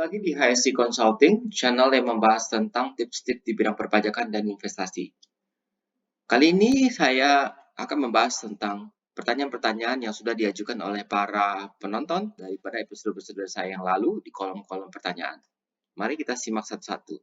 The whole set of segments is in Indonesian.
Lagi di HSC Consulting, channel yang membahas tentang tips-tips di bidang perpajakan dan investasi. Kali ini saya akan membahas tentang pertanyaan-pertanyaan yang sudah diajukan oleh para penonton daripada episode-episode saya yang lalu di kolom-kolom pertanyaan. Mari kita simak satu-satu.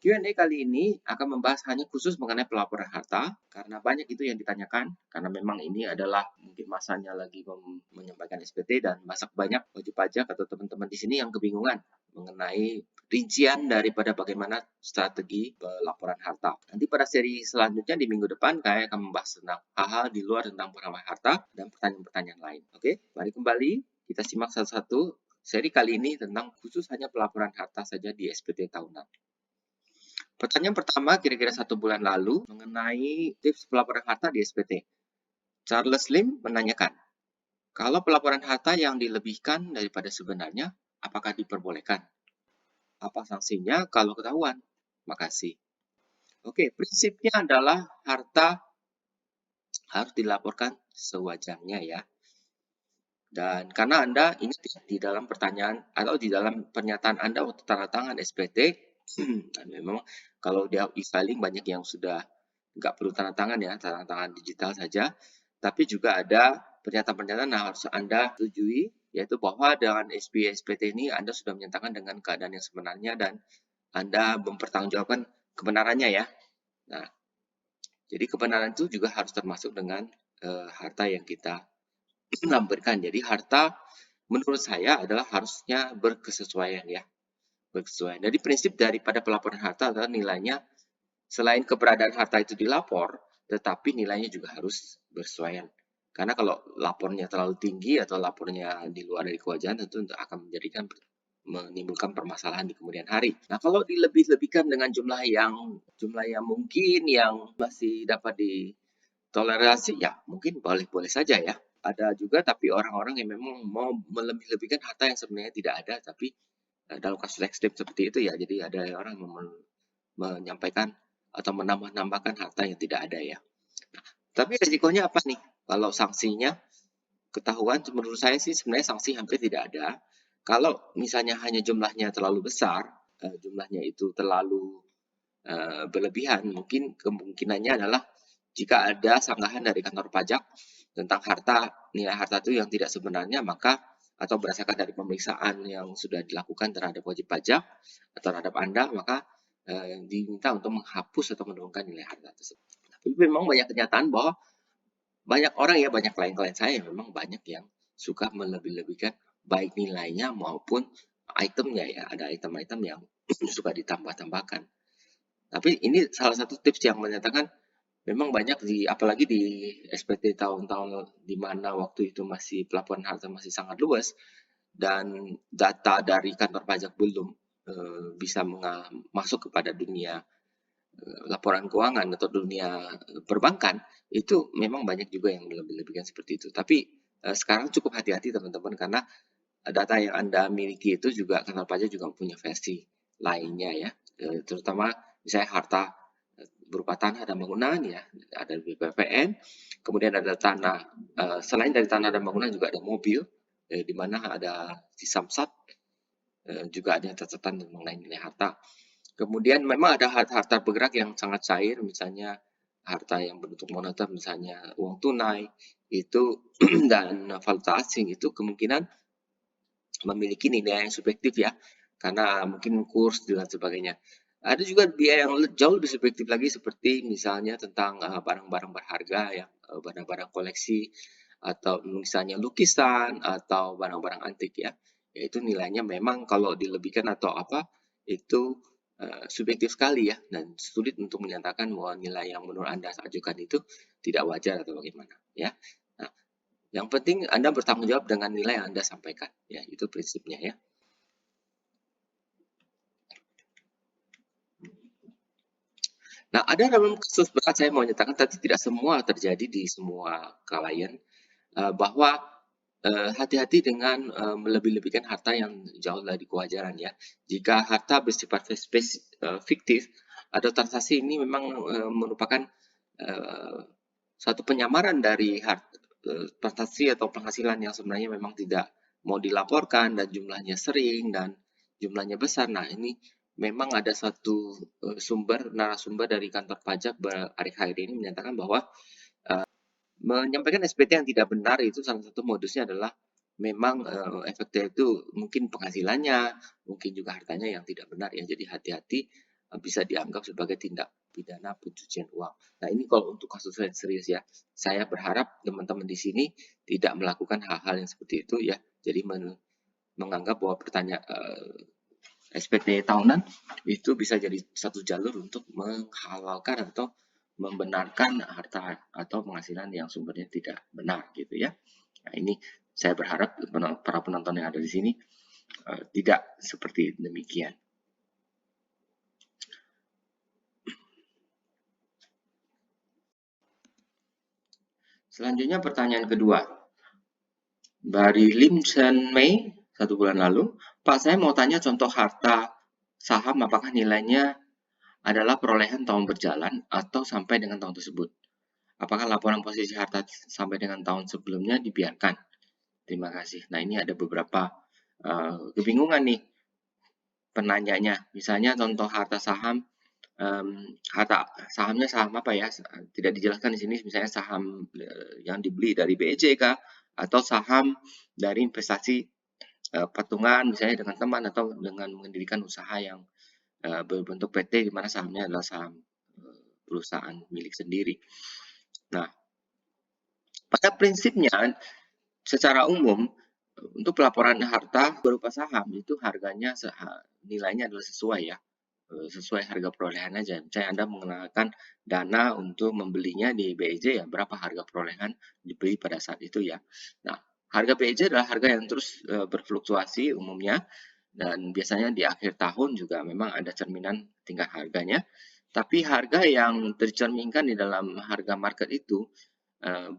Q&A kali ini akan membahas hanya khusus mengenai pelaporan harta, karena banyak itu yang ditanyakan, karena memang ini adalah mungkin masanya lagi menyampaikan SPT dan banyak wajib pajak atau teman-teman di sini yang kebingungan mengenai rincian daripada bagaimana strategi pelaporan harta. Nanti pada seri selanjutnya di minggu depan, saya akan membahas tentang hal-hal di luar tentang pelaporan harta dan pertanyaan-pertanyaan lain. Oke, mari kembali kita simak satu-satu seri kali ini tentang khusus hanya pelaporan harta saja di SPT tahunan. Pertanyaan pertama kira-kira 1 bulan lalu mengenai tips pelaporan harta di SPT. Charles Lim menanyakan, kalau pelaporan harta yang dilebihkan daripada sebenarnya, apakah diperbolehkan? Apa sanksinya kalau ketahuan? Makasih. Oke, prinsipnya adalah harta harus dilaporkan sewajarnya ya. Dan karena Anda ingat ya, di dalam pertanyaan atau di dalam pernyataan Anda waktu tanda tangan SPT, memang kalau dia e-filing banyak yang sudah nggak perlu tanda tangan ya, tanda tangan digital saja. Tapi juga ada pernyataan-pernyataan yang harus Anda setujui, yaitu bahwa dengan SPT ini Anda sudah menyatakan dengan keadaan yang sebenarnya dan Anda mempertanggungjawabkan kebenarannya ya. Nah, jadi kebenaran itu juga harus termasuk dengan harta yang kita lampirkan. Jadi harta menurut saya adalah harusnya berkesesuaian ya. Berkesesuaian. Jadi prinsip daripada pelaporan harta adalah nilainya selain keberadaan harta itu dilapor, tetapi nilainya juga harus bersesuaian. Karena kalau lapornya terlalu tinggi atau lapornya di luar dari kewajaran tentu akan menimbulkan permasalahan di kemudian hari. Nah, kalau dilebih-lebihkan dengan jumlah yang mungkin yang masih dapat ditoleransi ya mungkin boleh-boleh saja ya. Ada juga tapi orang-orang yang memang mau melebih-lebihkan harta yang sebenarnya tidak ada, tapi dalam kasus ekstrim seperti itu ya, jadi ada orang menyampaikan atau menambah-nambahkan harta yang tidak ada ya. Tapi resikonya apa nih? Kalau sanksinya ketahuan, menurut saya sih sebenarnya sanksi hampir tidak ada. Kalau misalnya hanya jumlahnya terlalu besar, jumlahnya itu terlalu berlebihan, mungkin kemungkinannya adalah jika ada sanggahan dari kantor pajak tentang nilai harta itu yang tidak sebenarnya, maka atau berdasarkan dari pemeriksaan yang sudah dilakukan terhadap wajib pajak atau terhadap Anda, maka diminta untuk menghapus atau menurunkan nilai harta tersebut. Tapi memang banyak kenyataan bahwa banyak orang ya, banyak klien-klien saya memang banyak yang suka melebih-lebihkan baik nilainya maupun itemnya ya. Ada item-item yang suka ditambah-tambahkan. Tapi ini salah satu tips yang menyatakan memang banyak apalagi di SPT tahun-tahun di mana waktu itu masih pelaporan harta masih sangat luas dan data dari kantor pajak belum bisa masuk kepada dunia laporan keuangan atau dunia perbankan, itu memang banyak juga yang lebih-lebihkan seperti itu. Tapi sekarang cukup hati-hati teman-teman, karena data yang Anda miliki itu juga kantor pajak juga punya versi lainnya ya, terutama misalnya harta berupa tanah dan bangunan ya, ada BPPN, kemudian ada tanah, selain dari tanah dan bangunan juga ada mobil, di mana ada di Samsat, juga ada catatan mengenai nilai harta. Kemudian memang ada harta bergerak yang sangat cair, misalnya harta yang berbentuk moneter, misalnya uang tunai, itu dan valuta asing, itu kemungkinan memiliki nilai yang subjektif ya, karena mungkin kurs dan sebagainya. Ada juga biaya yang jauh lebih subjektif lagi seperti misalnya tentang barang-barang berharga ya, barang-barang koleksi atau misalnya lukisan atau barang-barang antik ya. Yaitu nilainya memang kalau dilebihkan atau apa itu subjektif sekali ya, dan sulit untuk menyatakan bahwa nilai yang menurut Anda ajukan itu tidak wajar atau bagaimana ya. Nah, yang penting Anda bertanggung jawab dengan nilai yang Anda sampaikan ya, itu prinsipnya ya. Nah, ada dalam kasus berat saya mau nyatakan tapi tidak semua terjadi di semua klien, bahwa hati-hati dengan melebih-lebihkan harta yang jauh dari kewajaran ya. Jika harta bersifat fiktif atau transaksi ini memang merupakan suatu penyamaran dari transaksi atau penghasilan yang sebenarnya memang tidak mau dilaporkan dan jumlahnya sering dan jumlahnya besar. Nah, ini memang ada satu narasumber dari kantor pajak akhir-akhir ini menyatakan bahwa menyampaikan SPT yang tidak benar itu salah satu modusnya adalah memang efeknya itu mungkin penghasilannya, mungkin juga hartanya yang tidak benar ya. Jadi hati-hati, bisa dianggap sebagai tindak pidana pencucian uang. Nah, ini kalau untuk kasus yang serius ya. Saya berharap teman-teman di sini tidak melakukan hal-hal yang seperti itu ya. Jadi menganggap bahwa SPT tahunan itu bisa jadi satu jalur untuk menghalalkan atau membenarkan harta atau penghasilan yang sumbernya tidak benar gitu ya. Nah, ini saya berharap para penonton yang ada di sini tidak seperti demikian. Selanjutnya pertanyaan kedua. Dari Lim Chen Mei 1 bulan lalu, Pak, saya mau tanya contoh harta saham apakah nilainya adalah perolehan tahun berjalan atau sampai dengan tahun tersebut. Apakah laporan posisi harta sampai dengan tahun sebelumnya dibiarkan? Terima kasih. Nah, ini ada beberapa kebingungan nih penanyanya. Misalnya contoh harta saham, harta sahamnya saham apa ya? Tidak dijelaskan di sini. Misalnya saham yang dibeli dari BEJ kah? Atau saham dari investasi patungan misalnya dengan teman atau dengan mendirikan usaha yang berbentuk PT di mana sahamnya adalah saham perusahaan milik sendiri. Nah, pada prinsipnya secara umum untuk pelaporan harta berupa saham itu harganya nilainya adalah sesuai ya, sesuai harga perolehan aja. Misalnya Anda mengenakan dana untuk membelinya di BEJ ya berapa harga perolehan dibeli pada saat itu ya. Nah, harga BEJ adalah harga yang terus berfluktuasi umumnya dan biasanya di akhir tahun juga memang ada cerminan tingkat harganya. Tapi harga yang tercerminkan di dalam harga market itu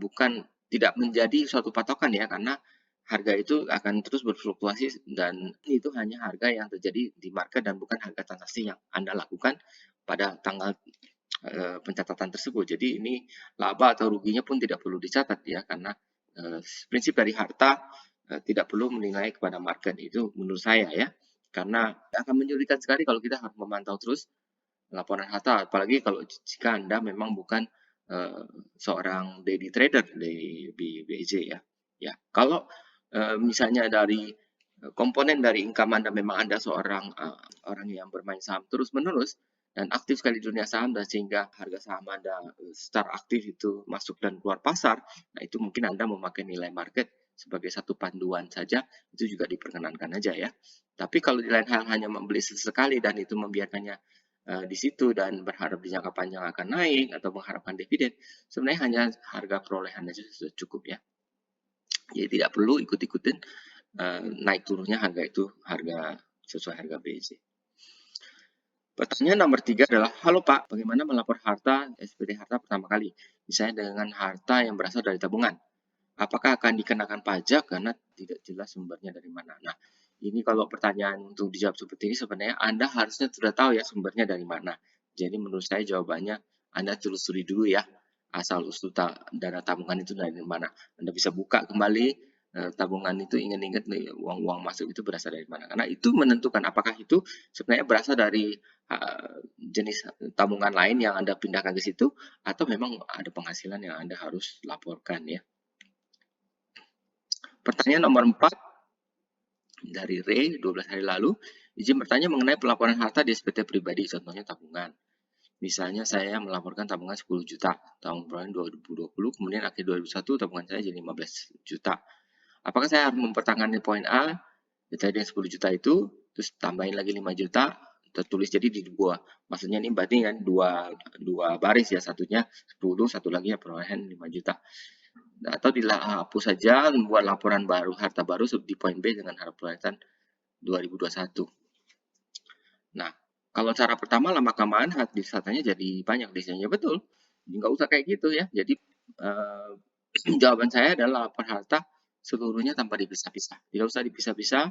bukan tidak menjadi suatu patokan ya karena harga itu akan terus berfluktuasi dan itu hanya harga yang terjadi di market dan bukan harga transaksi yang Anda lakukan pada tanggal pencatatan tersebut. Jadi ini laba atau ruginya pun tidak perlu dicatat ya karena prinsip dari harta tidak perlu menilai kepada market itu menurut saya ya. Karena akan menyulitkan sekali kalau kita harus memantau terus laporan harta apalagi kalau jika Anda memang bukan seorang daily trader di BEJ ya. Ya, kalau misalnya dari komponen dari income Anda memang Anda seorang orang yang bermain saham terus-menerus dan aktif sekali di dunia saham dan sehingga harga saham Anda secara aktif itu masuk dan keluar pasar, nah itu mungkin Anda memakai nilai market sebagai satu panduan saja, itu juga diperkenankan aja ya. Tapi kalau di lain hal hanya membeli sesekali dan itu membiarkannya di situ dan berharap di jangka panjang akan naik atau mengharapkan dividen, sebenarnya hanya harga perolehan saja sudah cukup ya. Jadi tidak perlu ikut-ikutin naik turunnya harga itu sesuai harga BEJ. Pertanyaan nomor 3 adalah, halo Pak, bagaimana melapor harta SPT harta pertama kali? Misalnya dengan harta yang berasal dari tabungan. Apakah akan dikenakan pajak karena tidak jelas sumbernya dari mana? Nah, ini kalau pertanyaan untuk dijawab seperti ini sebenarnya Anda harusnya sudah tahu ya sumbernya dari mana. Jadi menurut saya jawabannya Anda telusuri dulu ya asal usul dana tabungan itu dari mana. Anda bisa buka kembali tabungan itu ingat-ingat uang-uang masuk itu berasal dari mana. Karena itu menentukan apakah itu sebenarnya berasal dari jenis tabungan lain yang Anda pindahkan ke situ atau memang ada penghasilan yang Anda harus laporkan ya. Pertanyaan nomor 4 dari Ray 12 hari lalu, izin bertanya mengenai pelaporan harta di SPT pribadi, contohnya tabungan. Misalnya saya melaporkan tabungan 10 juta tahun perolehan 2020, kemudian akhir 2021 tabungan saya jadi 15 juta. Apakah saya harus mempertangani poin A, dengan 10 juta itu, terus tambahin lagi 5 juta, tertulis jadi di dua. Maksudnya ini berarti kan dua baris ya, satunya 10, satu lagi ya perolehan 5 juta. Atau dihapus saja, membuat laporan baru, harta baru di poin B dengan harta perolehan 2021. Nah, kalau cara pertama lama-kelamaan hartanya jadi banyak desainnya betul. Nggak usah kayak gitu ya. Jadi jawaban saya adalah lapor harta seluruhnya tanpa dipisah-pisah. Tidak usah dipisah-pisah,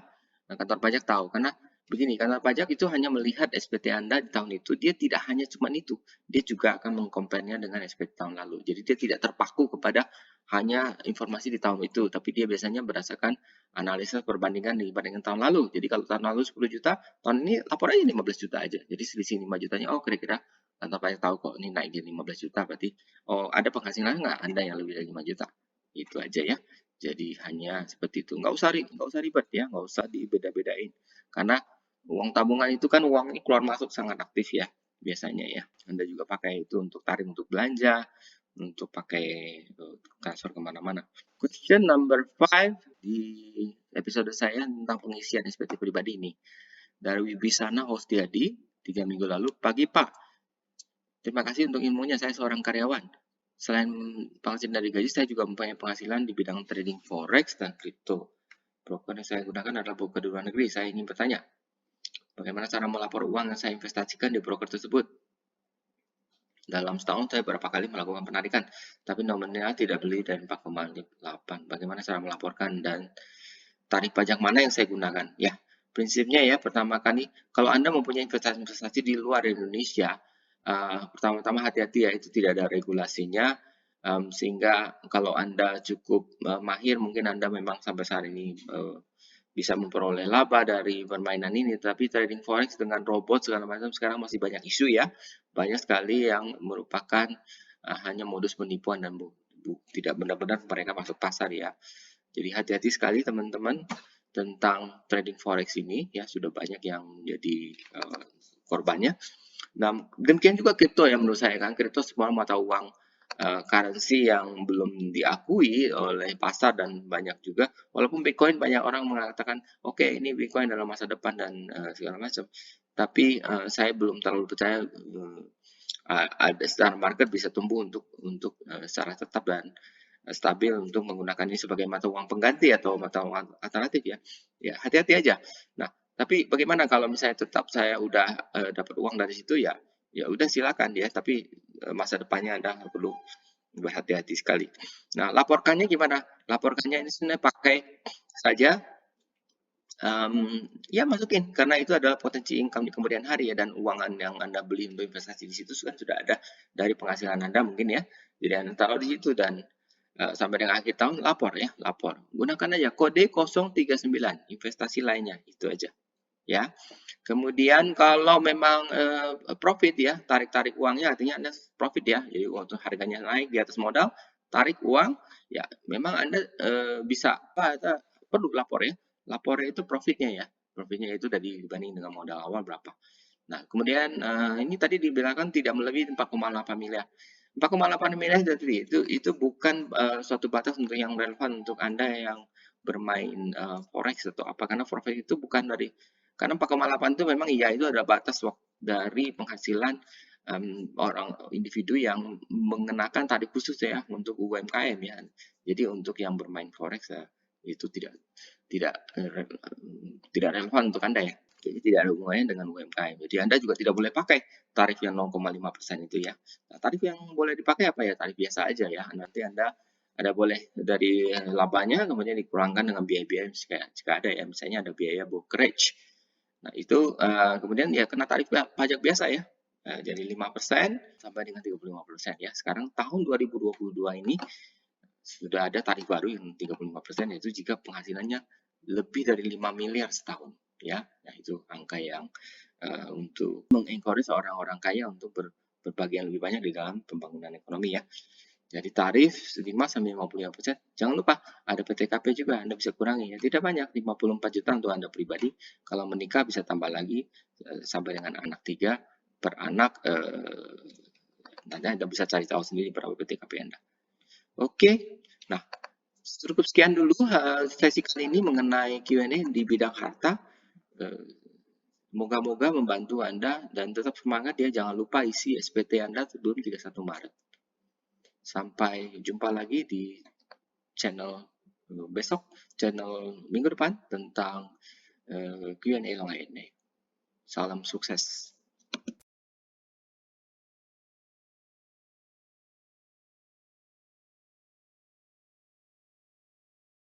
kantor pajak tahu. Karena begini, kantor pajak itu hanya melihat SPT Anda di tahun itu, dia tidak hanya cuma itu, dia juga akan mengkomparnya dengan SPT tahun lalu. Jadi dia tidak terpaku kepada hanya informasi di tahun itu, tapi dia biasanya berdasarkan analisa perbandingan dibandingkan tahun lalu. Jadi kalau tahun lalu 10 juta, tahun ini lapor aja 15 juta aja. Jadi selisih 5 jutanya, oh kira-kira kantor pajak tahu kok ini naik jadi 15 juta, berarti oh ada penghasilan nggak Anda yang lebih dari 5 juta. Itu aja ya. Jadi hanya seperti itu. Nggak usah ribet ya, nggak usah dibeda-bedain. Karena uang tabungan itu kan uang ini keluar masuk sangat aktif ya, biasanya ya. Anda juga pakai itu untuk tarik untuk belanja, untuk pakai transfer kemana-mana. Question number 5 di episode saya tentang pengisian SPT pribadi ini. Dari Wibisana Hostiadi, 3 minggu lalu. Pagi Pak, terima kasih untuk ilmunya, saya seorang karyawan. Selain penghasilan dari gaji, saya juga mempunyai penghasilan di bidang trading forex dan kripto. Broker yang saya gunakan adalah broker di luar negeri. Saya ingin bertanya, bagaimana cara melapor uang yang saya investasikan di broker tersebut? Dalam setahun saya berapa kali melakukan penarikan, tapi nominal tidak lebih dari 4,8. Bagaimana cara melaporkan dan tarif pajak mana yang saya gunakan? Ya, prinsipnya ya, pertama kali, kalau Anda mempunyai investasi-investasi di luar Indonesia, pertama-tama hati-hati ya, itu tidak ada regulasinya, sehingga kalau Anda cukup mahir, mungkin Anda memang sampai saat ini bisa memperoleh laba dari permainan ini, tapi trading forex dengan robot segala macam sekarang masih banyak isu ya, banyak sekali yang merupakan hanya modus penipuan dan tidak benar-benar mereka masuk pasar ya. Jadi hati-hati sekali teman-teman tentang trading forex ini ya, sudah banyak yang jadi korbannya. Nah, demikian juga kripto ya, menurut saya kan kripto semua mata uang currency yang belum diakui oleh pasar dan banyak juga, walaupun Bitcoin banyak orang mengatakan oke ini Bitcoin dalam masa depan dan segala macam, tapi saya belum terlalu percaya ada secara market bisa tumbuh untuk secara tetap dan stabil untuk menggunakan ini sebagai mata uang pengganti atau mata uang alternatif ya. Ya hati-hati aja. Nah, tapi bagaimana kalau misalnya tetap saya udah dapat uang dari situ ya, ya udah silakan ya. Tapi masa depannya Anda perlu berhati-hati sekali. Nah, laporkannya gimana? Laporkannya ini sebenarnya pakai saja ya masukin karena itu adalah potensi income di kemudian hari ya, dan uang yang Anda beli untuk investasi di situ kan sudah ada dari penghasilan Anda mungkin ya. Jadi Anda taruh di situ dan sampai dengan akhir tahun lapor ya, lapor. Gunakan aja kode 039 investasi lainnya, itu aja ya. Kemudian kalau memang profit ya, tarik-tarik uangnya artinya Anda profit ya. Jadi waktu harganya naik di atas modal, tarik uang, ya memang Anda bisa perlu lapor ya. Lapornya itu profitnya ya. Profitnya itu dari dibanding dengan modal awal berapa. Nah, kemudian ini tadi dibilangkan tidak melebihi 4,8 miliar. 4,8 miliar itu bukan suatu batas untuk yang relevan untuk Anda yang bermain forex atau apa, karena forex itu bukan dari, karena 4,8 itu memang iya itu ada batas dari penghasilan orang individu yang mengenakan tarif khusus ya untuk UMKM ya. Jadi untuk yang bermain forex ya, itu tidak tidak relevan untuk Anda ya. Jadi tidak ada hubungannya dengan UMKM. Jadi Anda juga tidak boleh pakai tarif yang 0,5% itu ya. Nah, tarif yang boleh dipakai apa ya? Tarif biasa aja ya. Nanti Anda boleh dari labanya kemudian dikurangkan dengan biaya-biaya jika ada ya. Misalnya ada biaya brokerage. Nah, itu kemudian ya kena tarif pajak biasa ya. Jadi 5% sampai dengan 35% ya. Sekarang tahun 2022 ini sudah ada tarif baru yang 35%, yaitu jika penghasilannya lebih dari 5 miliar setahun ya. Nah, itu angka yang untuk mengencourage orang-orang kaya untuk berbagi yang lebih banyak di dalam pembangunan ekonomi ya. Jadi tarif 5 sampai 55%. Jangan lupa ada PTKP juga, Anda bisa kurangi ya. Tidak banyak, 54 juta untuk Anda pribadi. Kalau menikah bisa tambah lagi sampai dengan anak 3 per anak. Nanti Anda bisa cari tahu sendiri berapa PTKP Anda. Oke, nah cukup sekian dulu sesi kali ini mengenai Q&A di bidang harta. Moga-moga membantu Anda dan tetap semangat ya, jangan lupa isi SPT Anda sebelum 31 Maret. Sampai jumpa lagi di channel besok, channel minggu depan tentang Q&A lainnya. Salam sukses.